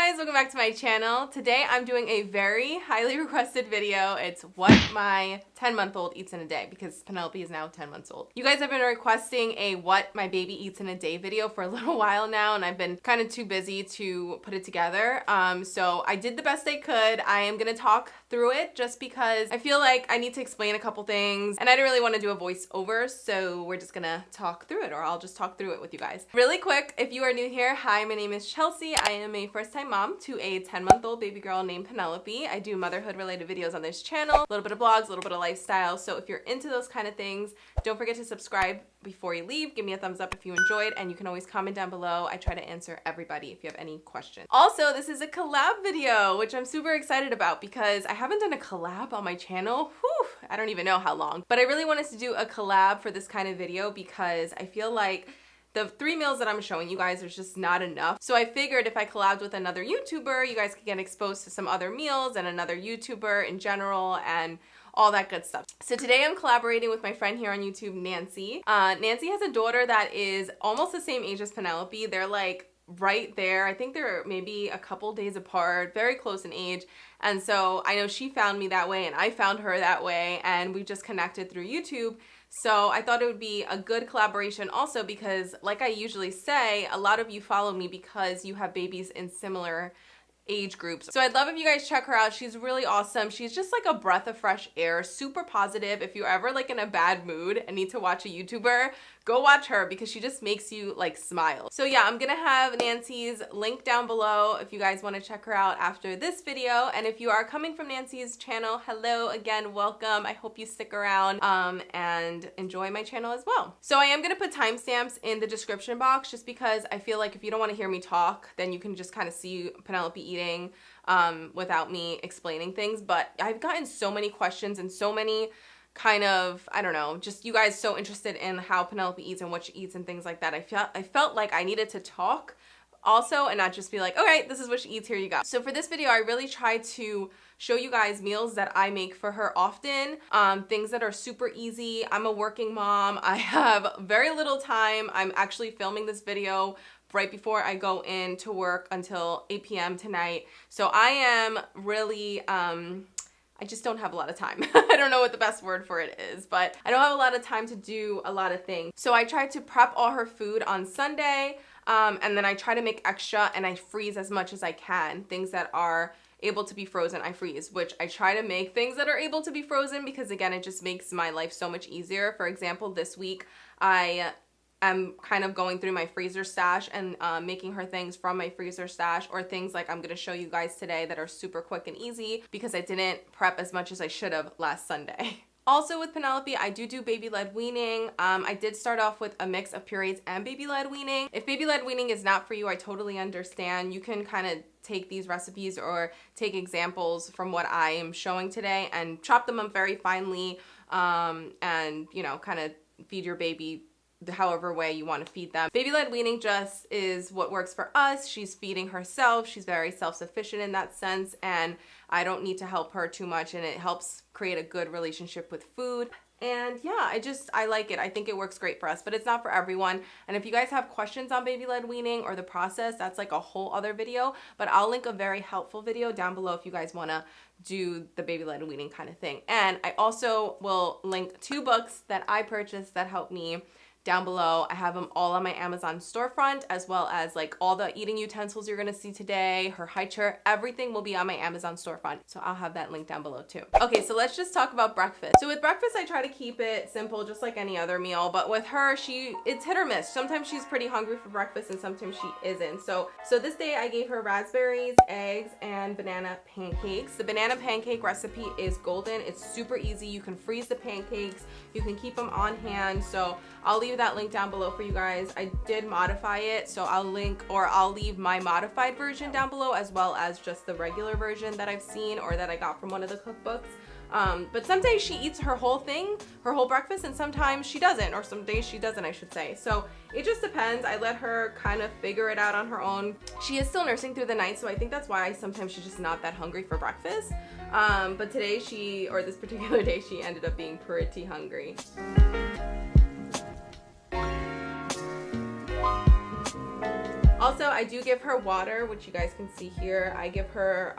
guys, welcome back to my channel. Today I'm doing a very highly requested video. It's what my 10-month-old eats in a day, because Penelope is now 10 months old. You guys have been requesting a what my baby eats in a day video for a little while now, and I've been kind of too busy to put it together. So I did the best I could. I am gonna talk through it just because I feel like I need to explain a couple things, and I didn't really want to do a voiceover, so we're just gonna talk through it, or I'll just talk through it with you guys. Really quick, if you are new here, hi, my name is Chelsea. I am a first-time mom to a 10-month-old baby girl named Penelope. I do motherhood-related videos on this channel, a little bit of blogs, a little bit of lifestyle. So if you're into those kind of things, don't forget to subscribe before you leave. Give me a thumbs up if you enjoyed, and you can always comment down below. I try to answer everybody if you have any questions. Also, this is a collab video, which I'm super excited about because I haven't done a collab on my channel. Whew, I don't even know how long, but I really wanted to do a collab for this kind of video because I feel like the 3 meals that I'm showing you guys is just not enough. So I figured if I collabed with another YouTuber, you guys could get exposed to some other meals and another YouTuber in general and all that good stuff. So today I'm collaborating with my friend here on YouTube, Nancy. Nancy has a daughter that is almost the same age as Penelope. They're like right there. I think they're maybe a couple days apart, very close in age. And so I know she found me that way and I found her that way, and we just connected through YouTube. So I thought it would be a good collaboration also because, like I usually say, a lot of you follow me because you have babies in similar age groups. So I'd love if you guys check her out. She's really awesome. She's just like a breath of fresh air, super positive. If you're ever like in a bad mood and need to watch a YouTuber, go watch her because she just makes you like smile. So yeah, I'm gonna have Nancy's link down below if you guys want to check her out after this video. And if you are coming from Nancy's channel, hello again, welcome. I hope you stick around and enjoy my channel as well. So I am gonna put timestamps in the description box just because I feel like if you don't want to hear me talk, then you can just kind of see Penelope eating without me explaining things. But I've gotten so many questions and so many kind of, I don't know, just you guys so interested in how Penelope eats and what she eats and things like that. I felt like I needed to talk also and not just be like, okay, this is what she eats, here you go. So for this video, I really try to show you guys meals that I make for her often, things that are super easy. I'm a working mom. I have very little time. I'm actually filming this video right before I go in to work until 8 p.m. tonight. So I am really, I just don't have a lot of time. I don't know what the best word for it is, but I don't have a lot of time to do a lot of things. So I try to prep all her food on Sunday, and then I try to make extra and I freeze as much as I can. Things that are able to be frozen, I freeze, which I try to make things that are able to be frozen because again, it just makes my life so much easier. For example, this week, I'm kind of going through my freezer stash and making her things from my freezer stash, or things like I'm going to show you guys today that are super quick and easy because I didn't prep as much as I should have last Sunday. Also with Penelope, I do baby-led weaning. I did start off with a mix of purees and baby-led weaning. If baby-led weaning is not for you, I totally understand. You can kind of take these recipes or take examples from what I am showing today and chop them up very finely and, you know, kind of feed your baby however way you want to feed them. Baby-led weaning just is what works for us. She's feeding herself. She's very self-sufficient in that sense, and I don't need to help her too much, and it helps create a good relationship with food. And yeah, I like it. I think it works great for us, but it's not for everyone. And if you guys have questions on baby-led weaning or the process, that's like a whole other video, but I'll link a very helpful video down below if you guys want to do the baby-led weaning kind of thing. And I also will link 2 books that I purchased that helped me down below. I have them all on my Amazon storefront, as well as like all the eating utensils you're gonna see today, her high chair, everything will be on my Amazon storefront. So I'll have that link down below too. Okay, so let's just talk about breakfast. So with breakfast, I try to keep it simple, just like any other meal, but with her, it's hit or miss. Sometimes she's pretty hungry for breakfast and sometimes she isn't. So this day I gave her raspberries, eggs, and banana pancakes. The banana pancake recipe is golden. It's super easy. You can freeze the pancakes. You can keep them on hand. So I'll leave that link down below for you guys. I did modify it, so I'll leave my modified version down below, as well as just the regular version that I've seen or that I got from one of the cookbooks. But some days she eats her whole thing, her whole breakfast, and sometimes she doesn't, or some days she doesn't, I should say. So it just depends. I let her kind of figure it out on her own. She is still nursing through the night, so I think that's why sometimes she's just not that hungry for breakfast. But today this particular day, she ended up being pretty hungry. Also, Also, I do give her water, which you guys can see here. I give her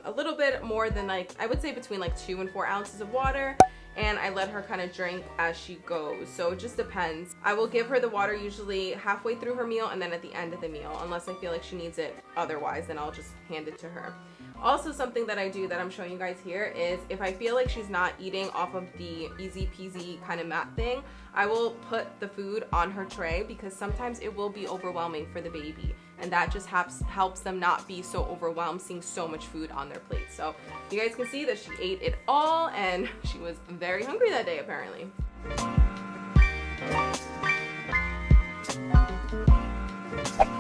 a little bit more than like, I would say between like 2 and 4 ounces of water. And I let her kind of drink as she goes. So it just depends. I will give her the water usually halfway through her meal and then at the end of the meal, unless I feel like she needs it otherwise, then I'll just hand it to her. Also, something that I do that I'm showing you guys here is if I feel like she's not eating off of the easy peasy kind of mat thing, I will put the food on her tray because sometimes it will be overwhelming for the baby. And that just helps them not be so overwhelmed seeing so much food on their plate. So you guys can see that she ate it all and she was very hungry that day apparently.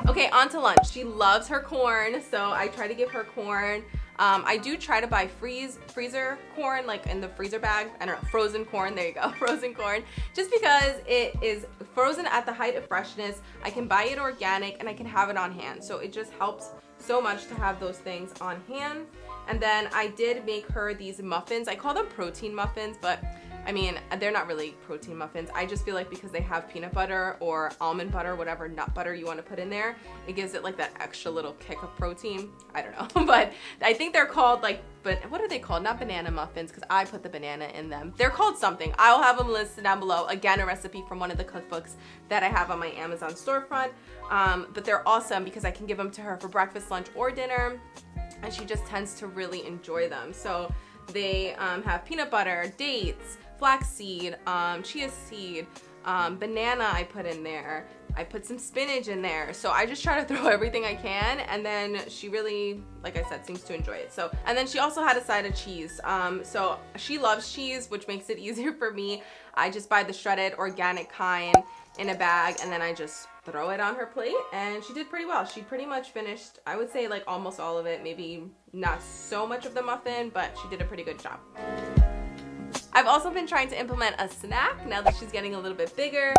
Okay, on to lunch. She loves her corn, so I try to give her corn. I do try to buy freezer corn, like in the freezer bag. I don't know, frozen corn, there you go, frozen corn. Just because it is frozen at the height of freshness. I can buy it organic and I can have it on hand. So it just helps so much to have those things on hand. And then I did make her these muffins. I call them protein muffins, but I mean, they're not really protein muffins. I just feel like because they have peanut butter or almond butter, whatever nut butter you want to put in there, it gives it like that extra little kick of protein. I don't know, but I think they're called like, but what are they called? Not banana muffins, because I put the banana in them. They're called something. I'll have them listed down below. Again, a recipe from one of the cookbooks that I have on my Amazon storefront. But they're awesome because I can give them to her for breakfast, lunch, or dinner, and she just tends to really enjoy them. So they have peanut butter, dates, flaxseed, chia seed, banana I put in there. I put some spinach in there. So I just try to throw everything I can, and then she really, like I said, seems to enjoy it. So, and then she also had a side of cheese. So she loves cheese, which makes it easier for me. I just buy the shredded organic kind in a bag, and then I just throw it on her plate, and she did pretty well. She pretty much finished, I would say, like almost all of it, maybe not so much of the muffin, but she did a pretty good job. I've also been trying to implement a snack now that she's getting a little bit bigger.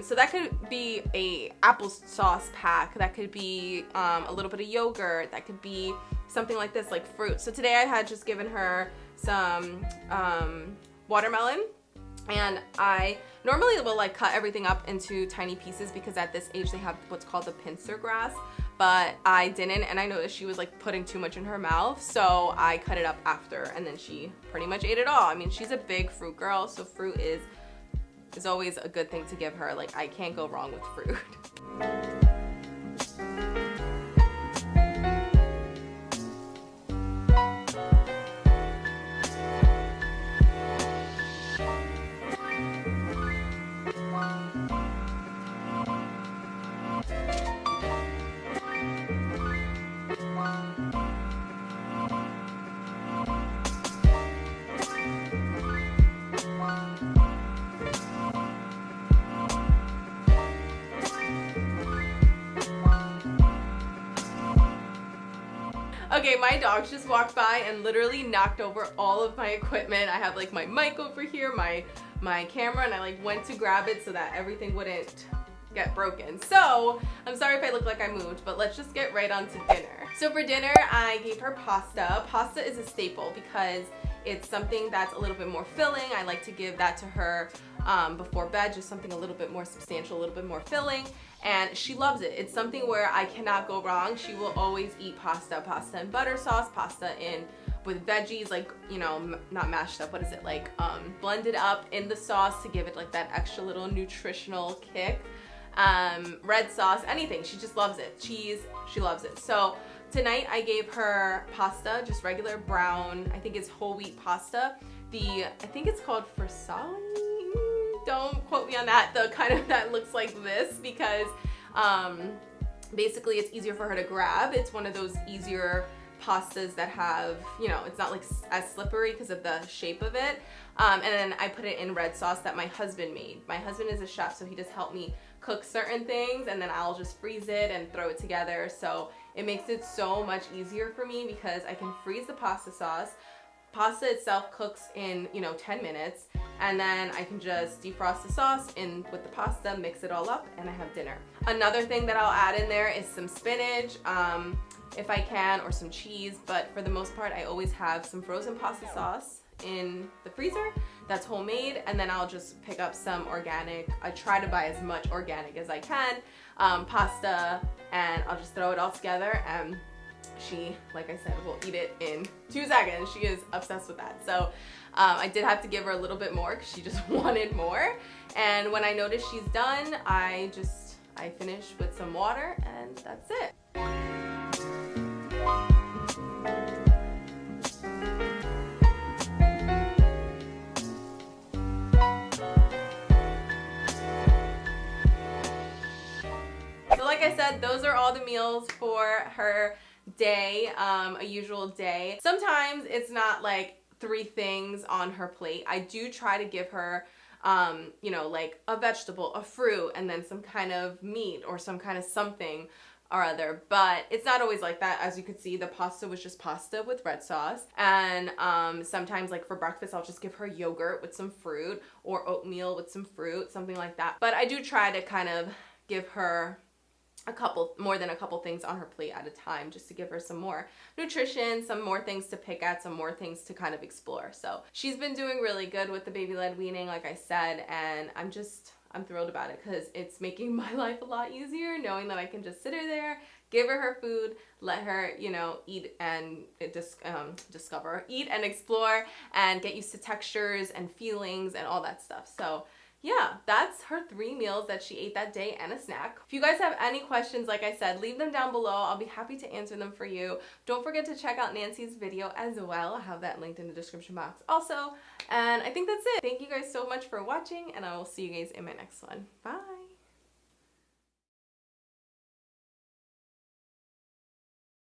So that could be a applesauce pack, that could be a little bit of yogurt, that could be something like this, like fruit. So today I had just given her some watermelon, and I normally will like cut everything up into tiny pieces because at this age they have what's called the pincer grasp, but I didn't, and I noticed she was like putting too much in her mouth, so I cut it up after, and then she pretty much ate it all. I mean, she's a big fruit girl, so fruit is always a good thing to give her. Like, I can't go wrong with fruit. Okay, my dogs just walked by and literally knocked over all of my equipment. I have like my mic over here, my camera, and I like went to grab it so that everything wouldn't get broken. So I'm sorry if I look like I moved, but let's just get right on to dinner. So for dinner, I gave her pasta. Pasta is a staple because it's something that's a little bit more filling. I like to give that to her before bed, just something a little bit more substantial, a little bit more filling, and she loves it. It's something where I cannot go wrong. She will always eat pasta in butter sauce, pasta with veggies, like, you know, not mashed up, what is it, like blended up in the sauce to give it like that extra little nutritional kick. Red sauce, anything, she just loves it. Cheese, she loves it. So tonight I gave her pasta, just regular brown, I think it's whole wheat pasta. I think it's called fusilli. Don't quote me on that. The kind of that looks like this because basically it's easier for her to grab. It's one of those easier pastas that have, you know, it's not like as slippery because of the shape of it. And then I put it in red sauce that my husband made. My husband is a chef, so he just helped me cook certain things, and then I'll just freeze it and throw it together. So it makes it so much easier for me because I can freeze the pasta sauce. Pasta itself cooks in, you know, 10 minutes, and then I can just defrost the sauce in with the pasta, mix it all up, and I have dinner. Another thing that I'll add in there is some spinach, if I can, or some cheese, but for the most part I always have some frozen pasta sauce in the freezer that's homemade, and then I'll just pick up some organic. I try to buy as much organic as I can, pasta, and I'll just throw it all together, and she, like I said, will eat it in 2 seconds. She is obsessed with that. So I did have to give her a little bit more because she just wanted more. And when I noticed she's done, I finish with some water, and that's it. So like I said, those are all the meals for her day, a usual day. Sometimes it's not like 3 things on her plate. I do try to give her you know, like a vegetable, a fruit, and then some kind of meat or some kind of something or other, but it's not always like that. As you could see, the pasta was just pasta with red sauce, and sometimes, like for breakfast, I'll just give her yogurt with some fruit or oatmeal with some fruit, something like that. But I do try to kind of give her more than a couple things on her plate at a time, just to give her some more nutrition, some more things to pick at, some more things to kind of explore. So she's been doing really good with the baby-led weaning, like I said, and I'm thrilled about it because it's making my life a lot easier, knowing that I can just sit her there, give her her food, let her, you know, eat and eat and explore and get used to textures and feelings and all that stuff. So yeah, that's her 3 meals that she ate that day and a snack. If you guys have any questions, like I said, leave them down below. I'll be happy to answer them for you. Don't forget to check out Nancy's video as well. I'll have that linked in the description box also. And I think that's it. Thank you guys so much for watching, and I will see you guys in my next one. Bye.